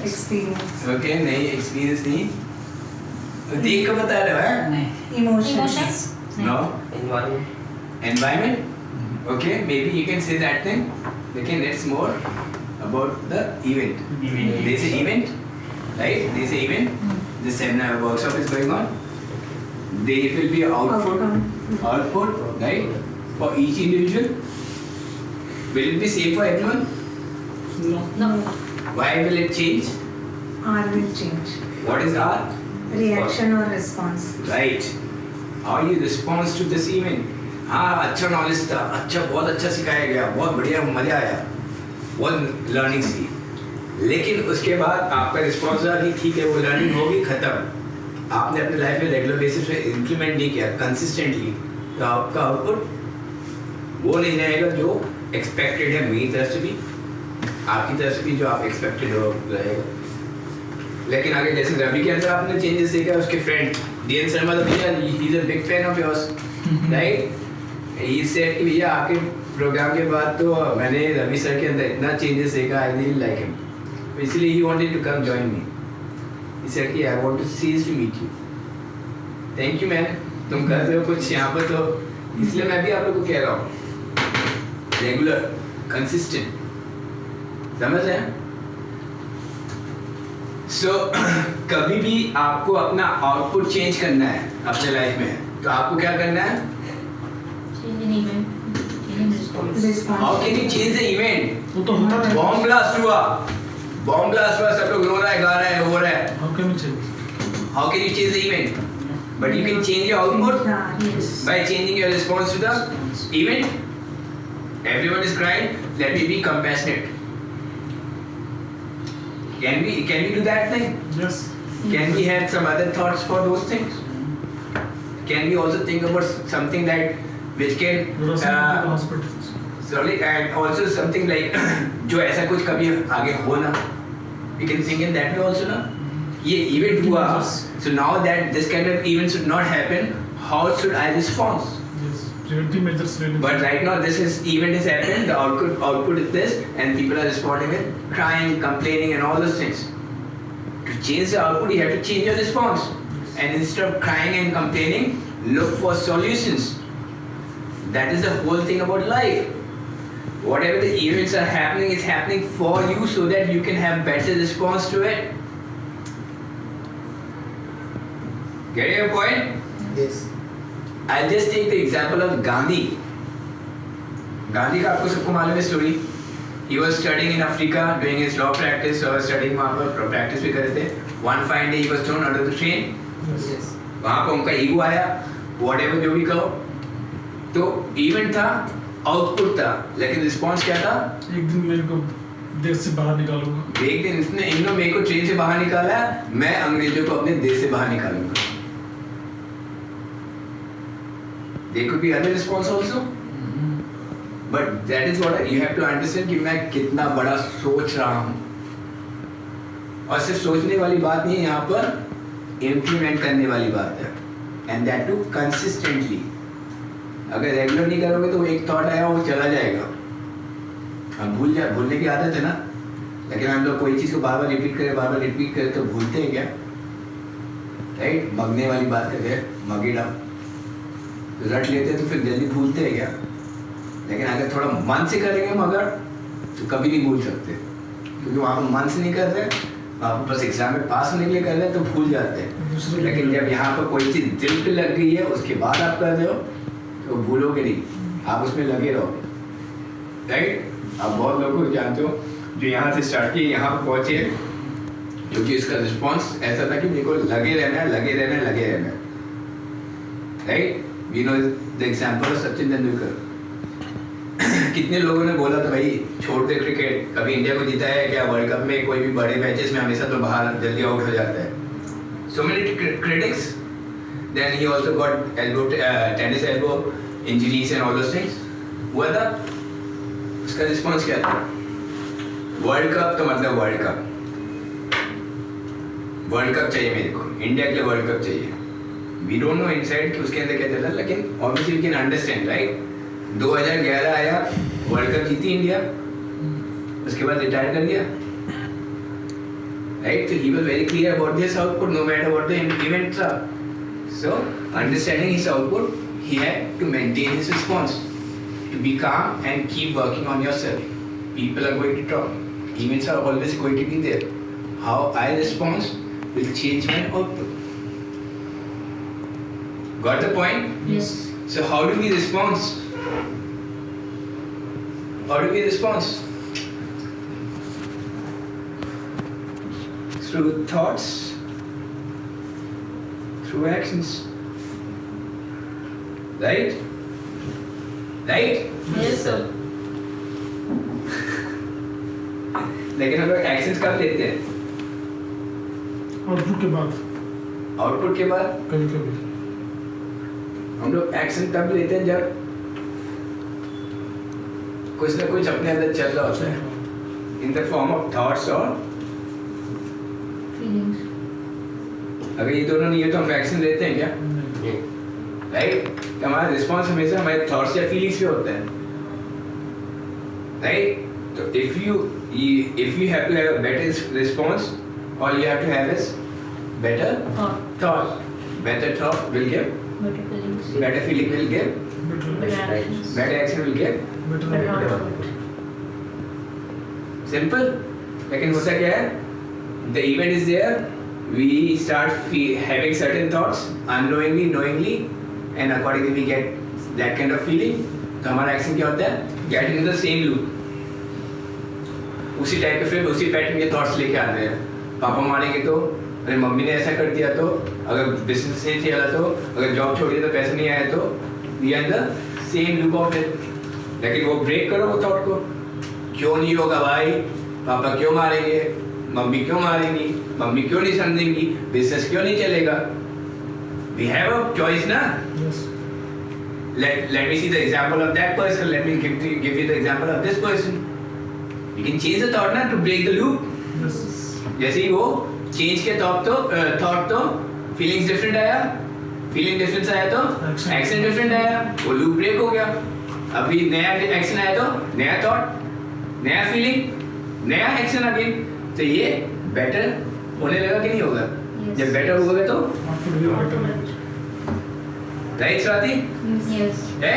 Experience. Okay, नहीं experience नहीं, देख कर बता रहे हो? नहीं, emotions. No, Environment. environment. Okay, maybe you can say that thing. Lekin it's more about the event. There is an event, right? There is an event. The seminar workshop is going on. There will be output, right? For each individual. Will it be safe for everyone? No. Why will it change? R will change. What is R? Reaction or response. Right. How you respond to this event? हाँ, अच्छा knowledge था, बहुत अच्छा सिखाया गया, बहुत बढ़िया, मजा आया, बहुत लर्निंग थी, लेकिन उसके बाद आपका रिस्पॉन्स रहा कि ठीक है वो लर्निंग होगी, खत्म, आपने अपने लाइफ में रेगुलर बेसिस पे इंप्लीमेंट नहीं किया कंसिस्टेंटली, तो आपका आउटपुट वो नहीं रहेगा जो एक्सपेक्टेड है मेरी तरफ से भी, आपकी तरफ से भी जो आप एक्सपेक्टेड हो रहेगा। लेकिन आगे जैसे रवि के अंदर आपने चेंजेस देखा, उसके फ्रेंड DN शर्मा तो भैया he is a big fan of yours, right? He said कि भैया आपके प्रोग्राम के बाद तो मैंने रवि सर के अंदर इतना चेंजेस देखा, आई रियली लाइक हिम, इसलिए he wanted to come join me, he said कि I want to seriously meet you. Thank you man, तुम कर रहे हो कुछ यहाँ पर, तो इसलिए मैं भी आप लोगों को कह रहा हूँ रेगुलर कंसिस्टेंट, समझ रहे हैं? सो कभी भी आपको अपना आउटपुट चेंज करना है अपने लाइफ में, तो आपको क्या करना है? How can you change the event? वो तो होता है। बॉम्ब ब्लास्ट हुआ, सब लोग रो रहा है, गा रहा है, हो रहा है, How can you change? How can you change the event? But you can change your output Yes. by changing your response to the event. Everyone is crying, let me be compassionate. Can we do that thing? Yes. Can we have some other thoughts for those things? Can we also think about something that which can Hospitals. sorry, and also something like जो ऐसा कुछ कभी आगे हो ना, we can think in that way also ना, ये event हुआ, so now that this kind of event should not happen, how should I respond? Yes. Preventive measures really. But right now this event has happened, the output is this, and people are responding with crying, complaining and all those things. To change the output, you have to change your response. And instead of crying and complaining, look for solutions. That is the whole thing about life. Whatever the events are happening, it's happening for you so that you can have better response to it. Get your point? Yes. I'll just take the example of Gandhi. Gandhi का आपको सबको मालूम है story. He was studying in Africa, doing his law practice और studying वहाँ पर practice भी कर रहे थे. One fine day he was thrown out of the train. Yes. वहाँ पर उनका ईगो आया, whatever जो भी कहो. तो इवेंट था, आउटपुट था, लेकिन रिस्पॉन्स क्या था? एक दिन मेरे को देश से बाहर निकालूंगा। एक दिन इसने इन्होंने मेरे को ट्रेन से बाहर निकाला, मैं अंग्रेजों को अपने देश से बाहर निकालूंगा. There could be other response also, but that is what you have to understand कि मैं कितना बड़ा सोच रहा हूँ, और सिर्फ सोचने वाली बात नहीं है, यहाँ पर इम्प्लीमेंट करने वाली बात है, and that too consistently. अगर रेगुलर नहीं करोगे तो एक थॉट आया वो चला जाएगा, हम भूलने की आदत है ना, लेकिन हम लोग कोई चीज़ को बार बार रिपीट करें तो भूलते हैं क्या? राइट? मगने वाली बात है, मगेड़ा रट लेते हैं तो फिर जल्दी भूलते हैं क्या? लेकिन अगर थोड़ा मन से करेंगे मगर तो कभी नहीं भूल सकते, क्योंकि वहाँ पर मन से नहीं कर रहे, वहाँ पर बस एग्जाम में पास होने के लिए कर रहे हैं तो भूल जाते हैं. लेकिन जब यहाँ पर कोई चीज़ दिल पे लग गई है उसके बाद आप कर रहे हो तो भूलोगे नहीं, आप उसमें लगे रहोगे. राइट? आप बहुत लोगों को जानते हो जो यहाँ से स्टार्ट किए यहाँ पर पहुँचे, क्योंकि इसका रिस्पॉन्स ऐसा था कि मेरे को लगे रहना. Right? We know the example of Sachin Tendulkar. कितने लोगों ने बोला था भाई छोड़ दे क्रिकेट, कभी इंडिया को जीता है क्या वर्ल्ड कप में, कोई भी बड़े मैचेस में हमेशा तो बाहर जल्दी आउट हो जाता है. So many critics. Then he also got tennis elbow injuries and all those things. हुआ था, उसका रिस्पॉन्स क्या था? वर्ल्ड कप तो मतलब वर्ल्ड कप चाहिए मेरे को, इंडिया के लिए वर्ल्ड कप चाहिए. We don't know inside कि उसके अंदर क्या चल रहा है, लेकिन obviously we can understand, right? 2011 आया, वर्ल्ड कप जीती इंडिया, उसके बाद रिटायर कर दिया. right? So he was very clear about this output, no matter what the events are. So understanding his output, he had to maintain his response, to be calm and keep working on yourself. People are going to talk. Events are always going to be there. How I respond will change my output. Got the point? Yes. So how do we respond? How do we respond? Through thoughts, through actions. Right? Right? Yes, sir. लेकिन हम लोग actions कब लेते हैं? Output के बाद output के बाद कभी कभी हम लोग एक्शन तब लेते हैं जब कुछ ना कुछ अपने अंदर चल रहा होता है in the form of thoughts और Feelings. अगर ये दोनों नहीं है तो हम एक्शन लेते हैं क्या? नहीं. राइट? तो हमारा रिस्पॉन्स हमेशा हमारे थॉट्स या फीलिंग्स पे होता है. राइट? तो if you have to have a better response, all you have to have is better thought. Better thought will give Better feelings. better feeling will give Better actions. better action will give Better output. simple. लेकिन होता क्या है? The event is there. We start having certain thoughts unknowingly, knowingly, and accordingly we get that kind of feeling. तो हमारा action क्या होता है? Get into the same loop. उसी टाइप के फिर उसी पैटर्न के थॉट्स लेके आते हैं. पापा मारेंगे तो, अरे मम्मी ने ऐसा कर दिया तो, अगर बिजनेस नहीं चला तो, अगर जॉब छोड़ दिया तो पैसे नहीं आए तो, we are in the same loop of it. लेकिन वो ब्रेक करो वो थॉट को. क्यों नहीं होगा भाई? पापा क्यों मारेंगे? मम्मी क्यों मारेंगी? मम्मी क्यों नहीं समझेंगी? बिजनेस क्यों नहीं चलेगा? We have a choice ना? Yes Let me see the example of that person. Let me give you the example of this person. You can change the thought ना to break the loop. Yes जैसे ही वो change के thought तो feelings different आया, feeling difference आया तो Action. Action different आया, वो लूप ब्रेक हो गया. अभी नया एक्शन आया तो नया थॉट, नया फीलिंग, नया एक्शन अगेन. तो ये बेटर होने लगा कि नहीं होगा? Yes. जब बेटर होगा तो आउटपुट भी बेटर है राइट स्वाति Yes. है.